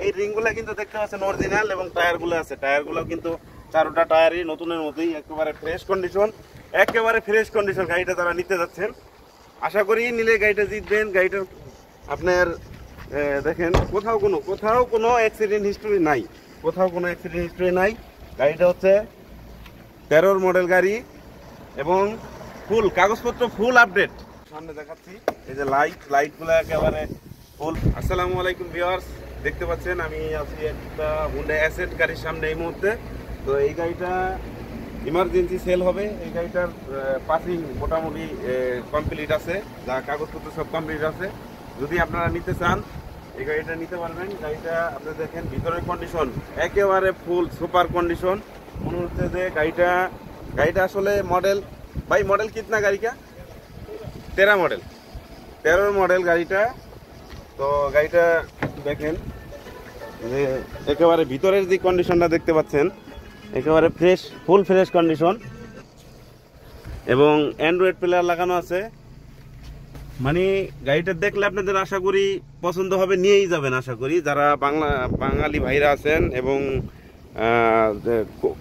এই রিংগুলো কিন্তু দেখতে পাচ্ছেন অরিজিনাল এবং টায়ারগুলো আছে, টায়ারগুলো কিন্তু চারোটা টায়ারই নতুনের মতোই, একেবারে ফ্রেশ কন্ডিশন, একেবারে ফ্রেশ কন্ডিশন। গাড়িটা যারা নিতে যাচ্ছেন আশা করি নিলে গাড়িটা জিতবেন। গাড়িটার আপনার দেখেন কোথাও কোনো অ্যাক্সিডেন্ট হিস্টরি নাই, কোথাও কোনো অ্যাক্সিডেন্ট হিস্টরি নাই। গাড়িটা হচ্ছে 13 মডেল গাড়ি এবং ফুল কাগজপত্র ফুল আপডেট। সামনে দেখাচ্ছি এই যে লাইটগুলো একেবারে ফুল। আসসালামু আলাইকুম ভিউয়ার্স, দেখতে পাচ্ছেন আমি আছি একটা হুন্ডা অ্যাসেট গাড়ির সামনে এই মুহূর্তে। তো এই গাড়িটা ইমার্জেন্সি সেল হবে। এই গাড়িটার পাসিং মোটামুটি কমপ্লিট আছে, যা কাগজপত্র সব কমপ্লিট আছে। যদি আপনারা নিতে চান এই গাড়িটা নিতে পারবেন। গাড়িটা আপনি দেখেন ভিতরের কন্ডিশন একেবারে ফুল সুপার কন্ডিশন। মনে হচ্ছে যে গাড়িটা আসলে মডেল ভাই মডেল কিতনা গাড়ি কা 13 মডেল গাড়িটা। তো গাড়িটা দেখেন যে একেবারে ভিতরের যে কন্ডিশনটা দেখতে পাচ্ছেন একেবারে ফ্রেশ, ফুল ফ্রেশ কন্ডিশন এবং অ্যান্ড্রয়েড প্লেয়ার লাগানো আছে। মানে গাড়িটা দেখলে আপনাদের আশা করি পছন্দ হবে, নিয়েই যাবেন আশা করি। যারা বাঙালি ভাইরা আছেন এবং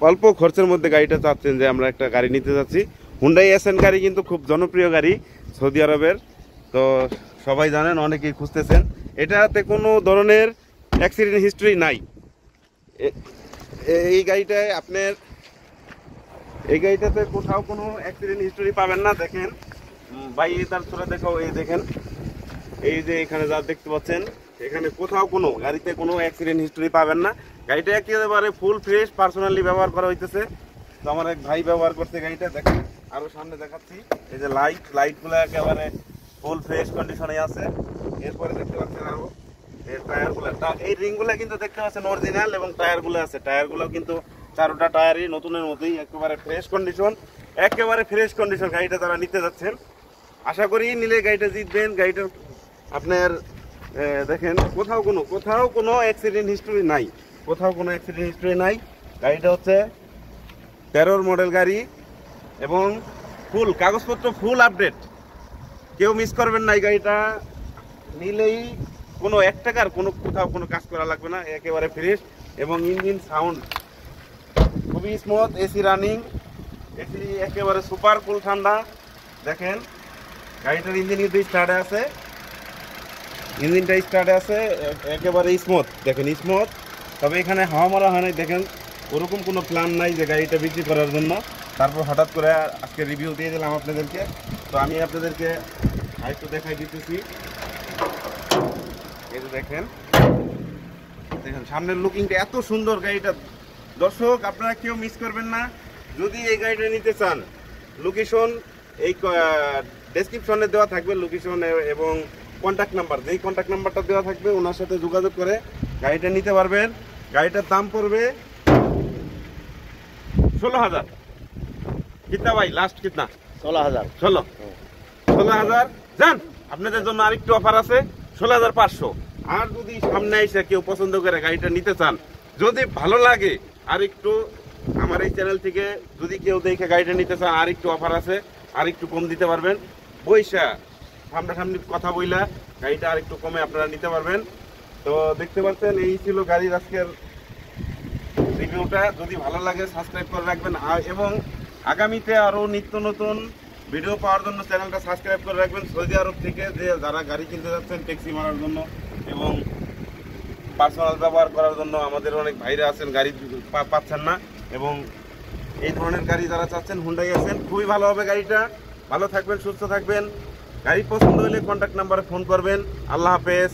অল্প খরচের মধ্যে গাড়িটা চাচ্ছেন যে আমরা একটা গাড়ি নিতে যাচ্ছি, হুন্ডাই অ্যাসেন্ট গাড়ি কিন্তু খুব জনপ্রিয় গাড়ি সৌদি আরবের। তো সবাই জানেন, অনেকেই খুঁজতেছেন। এটাতে কোনো ধরনের অ্যাক্সিডেন্ট হিস্টরি নাই। এই গাড়িটাতে কোথাও কোনো অ্যাক্সিডেন্ট হিস্টরি পাবেন না। দেখেন ভাই তার ছোটা দেখাও, এই দেখেন এই যে এখানে যা দেখতে পাচ্ছেন এখানে কোথাও কোনো গাড়িতে কোনো অ্যাক্সিডেন্ট হিস্টরি পাবেন না। গাড়িটা একেবারে ফুল ফ্রেশ পার্সোনালি ব্যবহার করা হইতেছে। তো আমার এক ভাই ব্যবহার করছে গাড়িটা। দেখেন আরো সামনে দেখাচ্ছি এই যে লাইটগুলো একেবারে ফুল ফ্রেশ কন্ডিশনে আছে। এরপরে দেখতে পাচ্ছেন আরো টায়ারগুলো, এই রিংগুলো কিন্তু দেখতে পাচ্ছেন অরিজিনাল এবং টায়ারগুলো আছে, টায়ারগুলো কিন্তু চারোটা টায়ারই নতুনের মতোই, একেবারে ফ্রেশ কন্ডিশন, একেবারে ফ্রেশ কন্ডিশন। গাড়িটা যারা নিতে যাচ্ছেন আশা করি নিলে গাড়িটা জিতবেন। গাড়িটার আপনার দেখেন কোথাও কোনো অ্যাক্সিডেন্ট হিস্টরি নাই, কোথাও কোনো অ্যাক্সিডেন্ট হিস্টরি নাই। গাড়িটা হচ্ছে 13 মডেল গাড়ি এবং ফুল কাগজপত্র ফুল আপডেট, কেউ মিস করবেন না। এই গাড়িটা নিলেই কোনো 1 টাকার কোথাও কোনো কাজ করা লাগবে না, একেবারে ফ্রেশ এবং ইঞ্জিন সাউন্ড খুবই স্মুথ, এসি রানিং, এসি একেবারে সুপার কুল ঠান্ডা। দেখেন গাড়িটার ইঞ্জিন কিন্তু স্টার্টে আছে, ইঞ্জিনটা স্টার্টে আছে একেবারে স্মুথ। দেখেন স্মুথ, তবে এখানে হাওয়া মারা হয় নাই। দেখেন ওরকম কোনো প্ল্যান নাই যে গাড়িটা বিক্রি করার জন্য। তারপর হঠাৎ করে আজকে রিভিউ দিয়ে দিলাম আপনাদেরকে। তো আমি আপনাদেরকে আরেকটু দেখাই দিতেছি। এই যে দেখেন সামনের লুকিংটা এত সুন্দর গাড়িটা। দর্শক আপনারা কেউ মিস করবেন না। যদি এই গাড়িটা নিতে চান লোকেশন এই ডেসক্রিপশনে দেওয়া থাকবে, লোকেশন এবং কন্ট্যাক্ট নাম্বার, যেই কন্ট্যাক্ট নাম্বারটা দেওয়া থাকবে ওনার সাথে যোগাযোগ করে গাড়িটা নিতে পারবেন। গাড়িটার দাম পড়বে 16,000। কিতনা ভাই লাস্ট কিতনা? 16,000 যান। আপনাদের জন্য আরেকটু অফার আছে 16,500। আর যদি সামনে এসে কেউ পছন্দ করে গাড়িটা নিতে চান, যদি ভালো লাগে আর একটু আমার এই চ্যানেল থেকে যদি কেউ দেখে গাড়িটা নিতে চান আর একটু অফার আছে, আর একটু কম দিতে পারবেন। পয়সা সামনাসামনি কথা বইলা গাড়িটা আর একটু কমে আপনারা নিতে পারবেন। তো দেখতে পাচ্ছেন এই ছিল গাড়ির আজকের রিভিউটা। যদি ভালো লাগে সাবস্ক্রাইব করে রাখবেন এবং আগামীতে আরও নিত্য নতুন ভিডিও পাওয়ার জন্য চ্যানেলটা সাবস্ক্রাইব করে রাখবেন। সৌদি আরব থেকে যে যারা গাড়ি কিনতে যাচ্ছেন ট্যাক্সি মারার জন্য এবং পার্সোনাল ব্যবহার করার জন্য, আমাদের অনেক ভাইরা আছেন গাড়ি পাচ্ছেন না, এবং এই ধরনের গাড়ি যারা চাচ্ছেন হুন্ডাই আছেন, খুবই ভালো হবে গাড়িটা। ভালো থাকবেন, সুস্থ থাকবেন। গাড়ি পছন্দ হলে কন্ট্যাক্ট নাম্বারে ফোন করবেন। আল্লাহ হাফেজ।